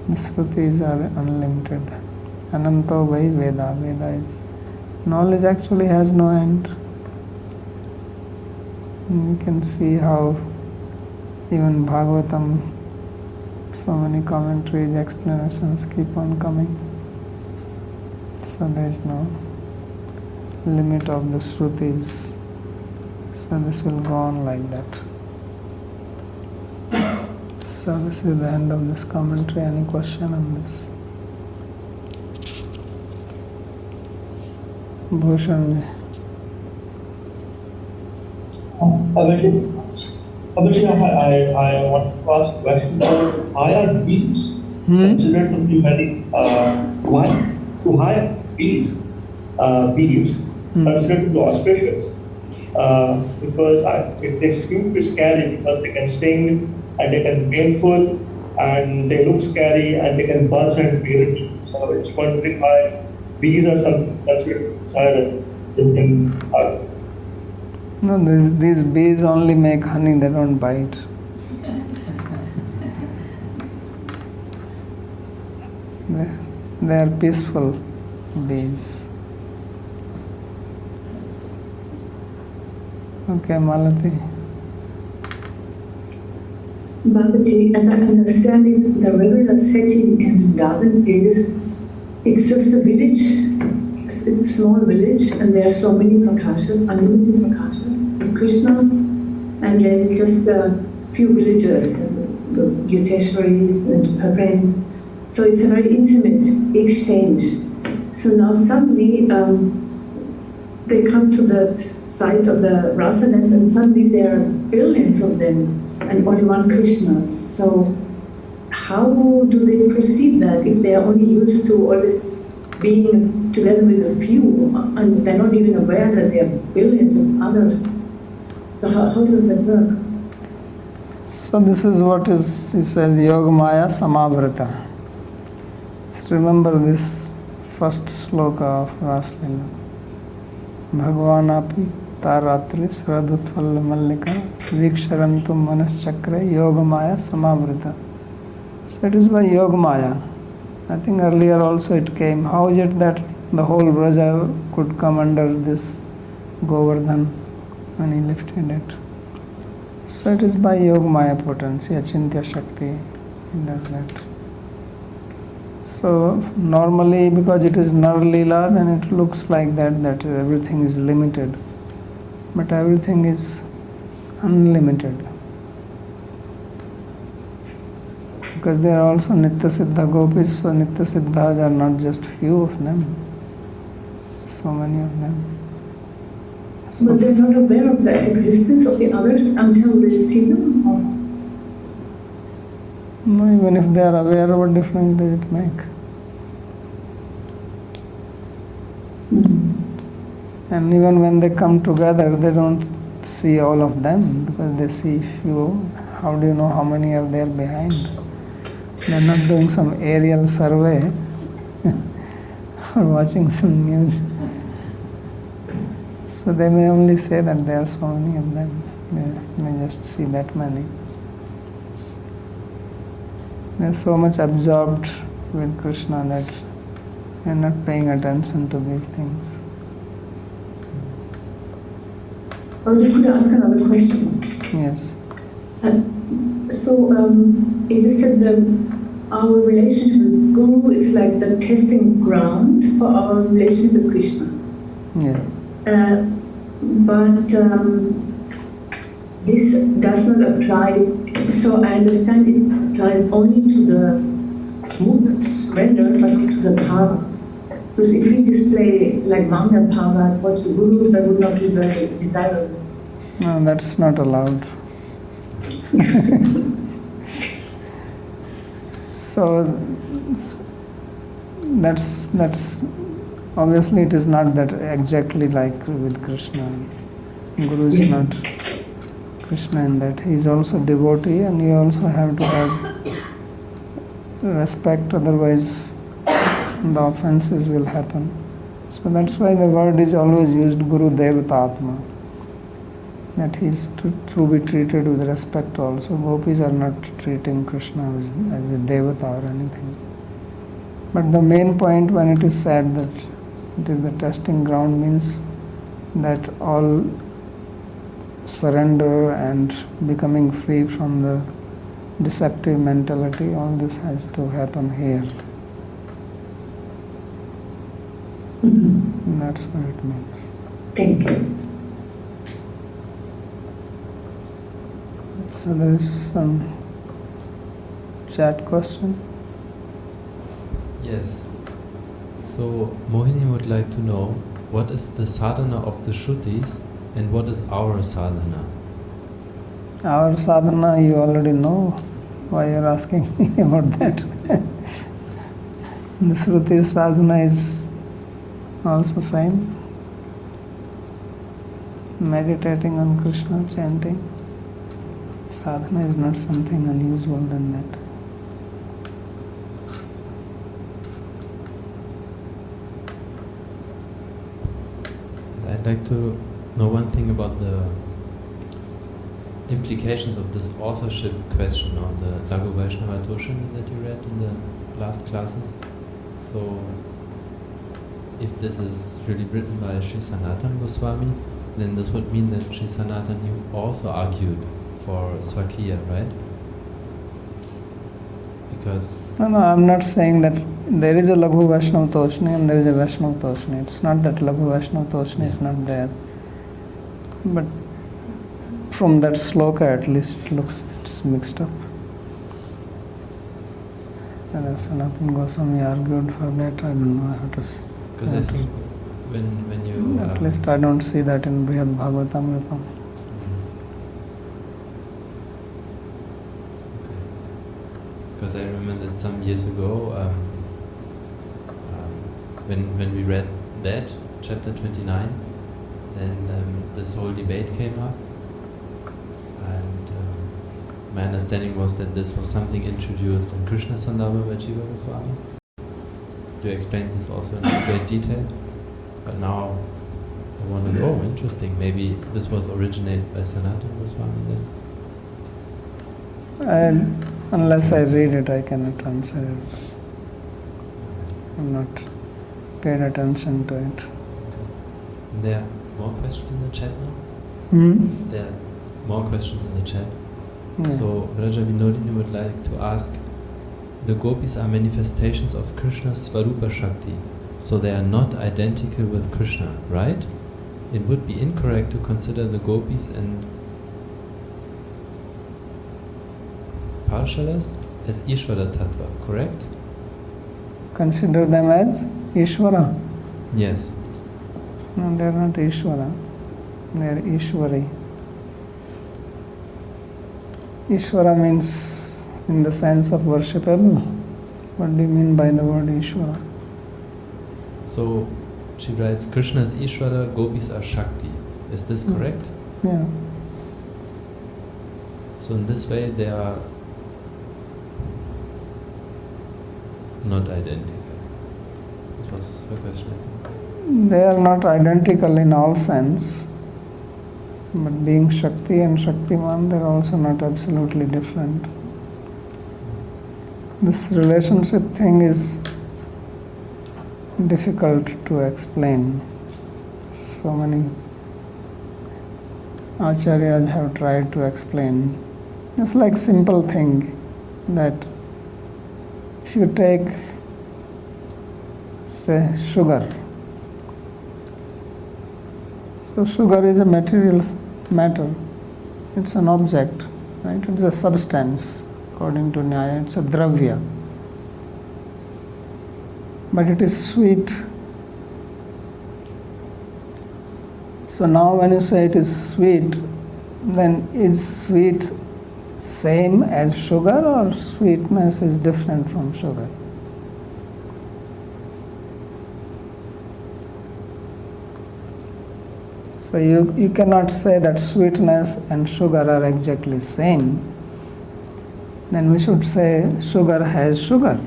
Speaker 1: The Shrutis are unlimited. Ananto vai Veda. Veda is, knowledge actually has no end. You can see how even Bhāgavatam, so many commentaries, explanations keep on coming. So there is no limit of the Shrutis. So this will go on like that. So this is the end of this commentary. Any question on this? Bhushan.
Speaker 3: Abhishek, I want to ask a question. Why are bees considered to be very, why are bees considered to be auspicious? Because they seem to be scary because they can sting and they can be painful and they look scary and they can buzz and be irritating. So I was just wondering why bees are considered silent in
Speaker 1: No, these bees only make honey, they don't bite. They are peaceful bees. Okay, Malati.
Speaker 4: Babaji, as I understand it, the regular setting in Vrindavan is, it's just a village, it's a small village, and there are so many prakashas, unlimited prakashas of Krishna, and then just a few villagers, the Yuteshwaris and her friends. So it's a very intimate exchange. So now suddenly they come to that site of the Rasa-līlā, and suddenly there are billions of them, and only one Krishna. So how do they perceive that if they are only used to always being together with a few, and they're not even aware that there are billions of others? So how does that work?
Speaker 1: So this is what is, he says, Yogamaya Samavrata. Remember this first sloka of Rāsa-līlā. Bhagavānapi tāratri sradutfalla mallika viksharantum manaschakra yogamaya samavrita. So it is by Yogamaya. I think earlier also it came. How is it that the whole Braja could come under this Govardhan when he lifted it? So it is by Yogamaya potency, Achintya Shakti. He does that. So normally, because it is Nar-Līlā, then it looks like that everything is limited. But everything is unlimited. Because there are also Nitya Siddha gopis, so Nitya Siddhas are not just few of them. So many of them. So
Speaker 4: But they're not aware of the existence of the others until they see them? Or?
Speaker 1: No, even if they are aware, what difference does it make? And even when they come together, they don't see all of them because they see few. How do you know how many are there behind? They're not doing some aerial survey or watching some news. So they may only say that there are so many of them. They may just see that many. They're so much absorbed with Krishna that they're not paying attention to these things.
Speaker 4: Or could I ask another question?
Speaker 1: Yes.
Speaker 4: It is said that our relationship with Guru is like the testing ground for our relationship with Krishna.
Speaker 1: Yeah.
Speaker 4: But this does not apply, so I understand it applies only to the mood surrender, but not to the bhava. Because if we display like Manga Bhava towards the Guru, that would not be very desirable.
Speaker 1: No, that's not allowed. So that's obviously it is not that exactly like with Krishna. Guru is not Krishna in that. He is also devotee, and you also have to have respect, otherwise the offenses will happen. So that's why the word is always used Guru Devatatma, that he is to be treated with respect also. Gopis are not treating Krishna as a Devata or anything. But the main point when it is said that it is the testing ground means that all surrender and becoming free from the deceptive mentality, all this has to happen here.
Speaker 4: Mm-hmm.
Speaker 1: That's what it means.
Speaker 4: Thank you.
Speaker 1: So there is some chat question.
Speaker 5: Yes. So Mohini would like to know what is the sadhana of the Shrutis and what is our sadhana?
Speaker 1: Our sadhana you already know. Why you are asking me about that? The Shruti sadhana is also same. Meditating on Krishna, chanting. Sadhana is not something unusual than that.
Speaker 5: I'd like to know one thing about the implications of this authorship question on the Laghu Vaishnava Toshani that you read in the last classes. So, if this is really written by Sri Sanatana Goswami, then this would mean that Sri Sanatana he also argued for Swakiya, right? Because...
Speaker 1: No, I'm not saying that there is a Laghu Vaishnava Toshni and there is a Vaishnava Toshni. It's not that Laghu Vaishnava Toshni is not there. But from that sloka at least it looks it's mixed up. Whether Sanatana Goswami argued for that, I don't know how to say.
Speaker 5: Because I think when you...
Speaker 1: At least I don't see that in Śrīmad-Bhāgavatam.
Speaker 5: Because I remember that some years ago, when we read that, chapter 29, then this whole debate came up. And my understanding was that this was something introduced in Krishna Sandarbha by Jiva Goswami. You explained this also in great detail. But now I want to know, interesting, maybe this was originated by Sanatana Goswami then?
Speaker 1: Unless I read it, I cannot answer it. I'm not paid attention to it.
Speaker 5: There are more questions in the chat now? There are more questions in the chat.
Speaker 1: Yeah.
Speaker 5: So Raja Vinodini would like to ask, the gopis are manifestations of Krishna's Svarupa Shakti, so they are not identical with Krishna, right? It would be incorrect to consider the gopis and Parshalas as Ishvara Tattva, correct?
Speaker 1: Consider them as Ishvara?
Speaker 5: Yes.
Speaker 1: No, they are not Ishvara. They are Ishvari. Ishvara means in the sense of worshipable. What do you mean by the word Ishvara?
Speaker 5: So she writes, Krishna is Ishvara, gopis are Shakti. Is this correct?
Speaker 1: Yeah.
Speaker 5: So in this way they are not identical. That was her question, I think.
Speaker 1: They are not identical in all sense, but being Shakti and Shaktiman, they are also not absolutely different. This relationship thing is difficult to explain. So many acharyas have tried to explain. It's like simple thing that if you take, say, sugar. So sugar is a material matter. It's an object, right? It's a substance. According to Nyaya, it's a dravya. But it is sweet. So now when you say it is sweet, then is sweet same as sugar or sweetness is different from sugar? So you cannot say that sweetness and sugar are exactly same. Then we should say sugar has sugar.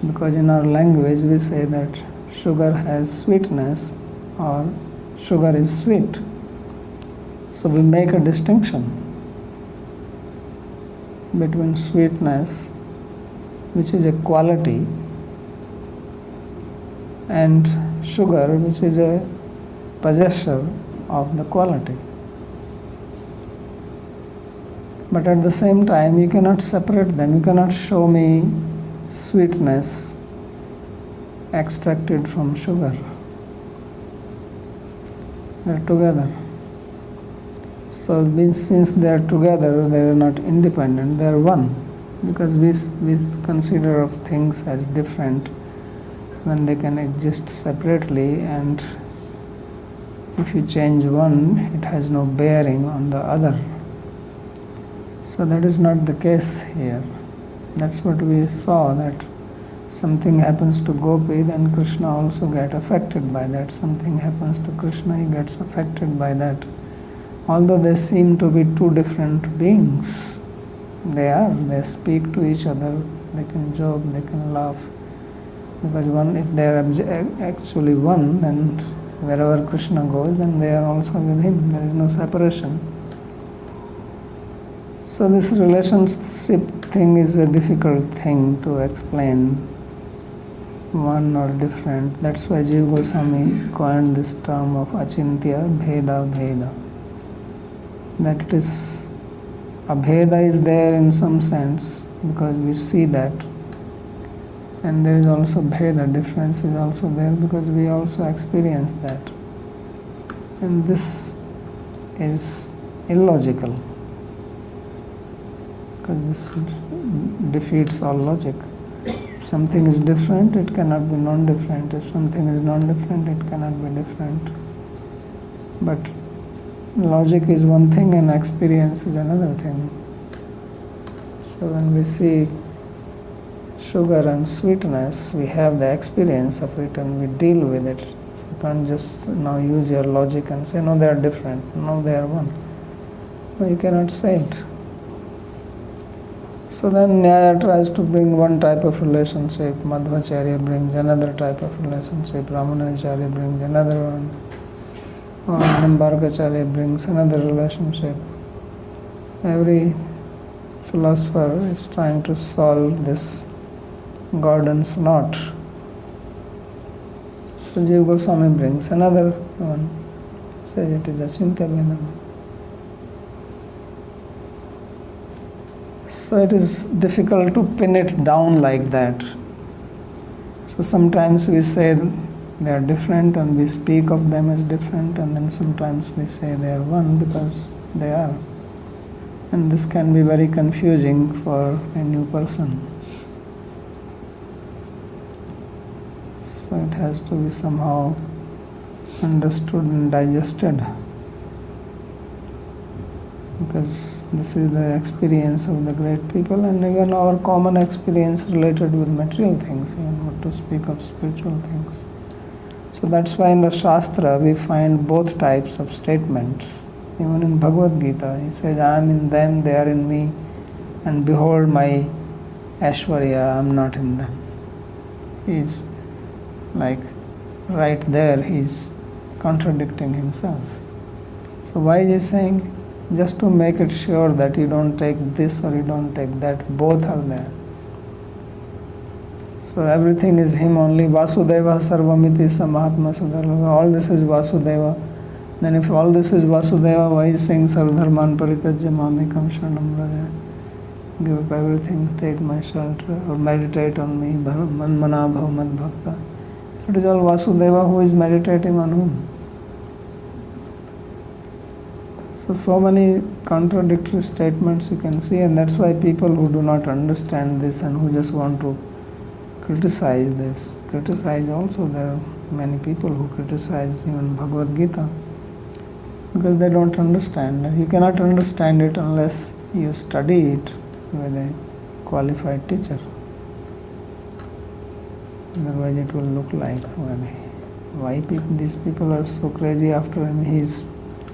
Speaker 1: Because in our language we say that sugar has sweetness or sugar is sweet. So we make a distinction between sweetness, which is a quality, and sugar, which is a possessor of the quality. But at the same time, you cannot separate them. You cannot show me sweetness extracted from sugar. They are together. So since they are together, they are not independent, they are one. Because we consider of things as different when they can exist separately, and if you change one, it has no bearing on the other. So that is not the case here. That's what we saw, that something happens to Gopi, then Krishna also gets affected by that. Something happens to Krishna, he gets affected by that. Although they seem to be two different beings, they speak to each other, they can joke, they can laugh. Because if they are actually one, then wherever Krishna goes, then they are also with him. There is no separation. So this relationship thing is a difficult thing to explain, one or different. That's why Jiva Goswami coined this term of achintya bheda bheda. That it is, abheda is there in some sense because we see that, and there is also bheda, difference is also there because we also experience that. And this is illogical because this defeats all logic. If something is different, it cannot be non-different. If something is non-different, it cannot be different. But logic is one thing and experience is another thing. So when we see sugar and sweetness, we have the experience of it and we deal with it. You can't just now use your logic and say, no, they are different, no, they are one. No, you cannot say it. So then Nyaya tries to bring one type of relationship, Madhvacharya brings another type of relationship, Ramanacharya brings another one, or Nimbarkacharya brings another relationship. Every philosopher is trying to solve this Gordon's knot. So Jiva Goswami brings another one, says it is achintya bheda. So it is difficult to pin it down like that. So sometimes we say they are different and we speak of them as different, and then sometimes we say they are one because they are. And this can be very confusing for a new person. So it has to be somehow understood and digested. because this is the experience of the great people and even our common experience related with material things, even not to speak of spiritual things. So that's why in the Shastra we find both types of statements. Even in Bhagavad Gita, he says, I am in them, they are in me, and behold my Aishwarya, I am not in them. He's like right there, he's contradicting himself. So why is he saying? Just to make it sure that you don't take this or you don't take that, both are there. So everything is him only. Vasudeva sarvamiti samahatma sudharma. All this is Vasudeva. Then if all this is Vasudeva, why is saying sarvdharman paritajya mamekam sharanam vraja? Give up everything, take my shelter, or meditate on me, manmana bhav mad bhakta. If it is all Vasudeva, who is meditating on whom? So many contradictory statements you can see, and that's why people who do not understand this and who just want to criticize this, criticize also. There are many people who criticize even Bhagavad Gita because they don't understand. You cannot understand it unless you study it with a qualified teacher. Otherwise it will look like, why these people are so crazy after him. He's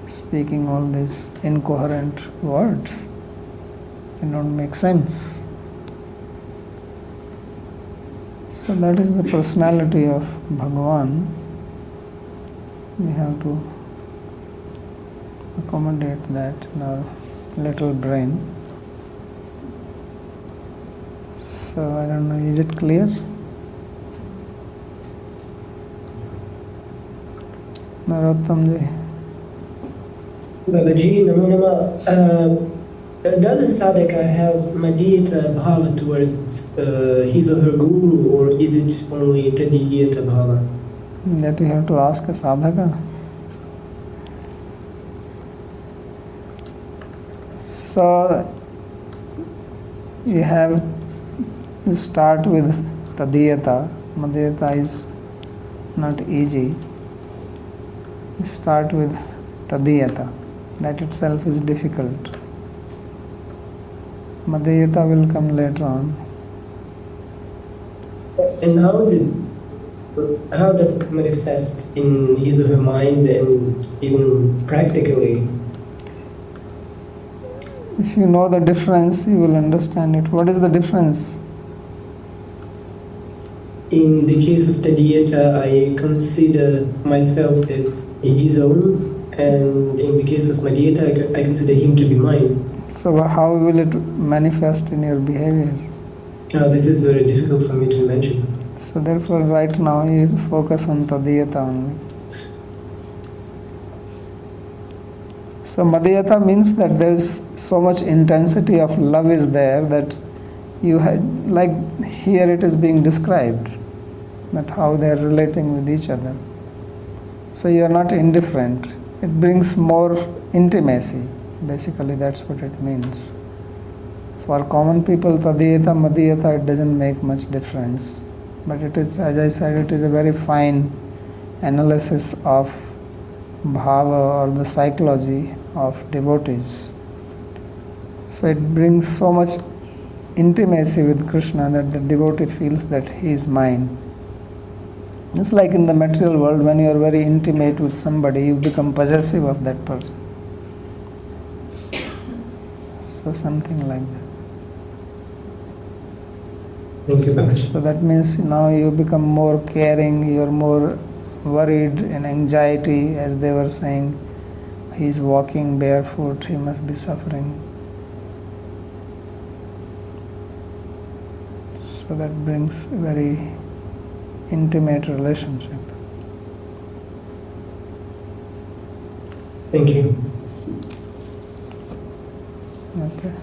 Speaker 1: speaking all these incoherent words. They don't make sense. So that is the personality of Bhagavan. We have to accommodate that in our little brain. So I don't know, is it clear? Narottamji.
Speaker 6: Babaji, Namo Nama. Does a sadhaka have madhyata bhava towards his or her guru, or is it only tadiyata bhava?
Speaker 1: That you have to ask a sadhaka. So you start with tadiyata. Madhyata is not easy. You start with tadiyata. That itself is difficult. Madhyata will come later on.
Speaker 6: And how does it manifest in his or her mind and even practically?
Speaker 1: If you know the difference, you will understand it. What is the difference?
Speaker 6: In the case of tadiyata, I consider myself as his own, and in the case of madhyata, I consider him to be mine.
Speaker 1: So how will it manifest in your behavior?
Speaker 6: This is very difficult for me to imagine.
Speaker 1: So therefore right now you focus on tadiyata only. So madhyata means that there is so much intensity of love is there that you had, like here it is being described, that how they are relating with each other. So you are not indifferent. It brings more intimacy. Basically that's what it means. For common people, tadiyata, madhyata, it doesn't make much difference. But it is, as I said, it is a very fine analysis of bhava or the psychology of devotees. So it brings so much intimacy with Krishna that the devotee feels that he is mine. Just like in the material world, when you are very intimate with somebody, you become possessive of that person. So something like that.
Speaker 6: Thank you, Babaji.
Speaker 1: So that means now you become more caring, you are more worried and anxiety, as they were saying. He is walking barefoot, he must be suffering. So that brings a very intimate relationship.
Speaker 6: Thank you.
Speaker 1: Okay.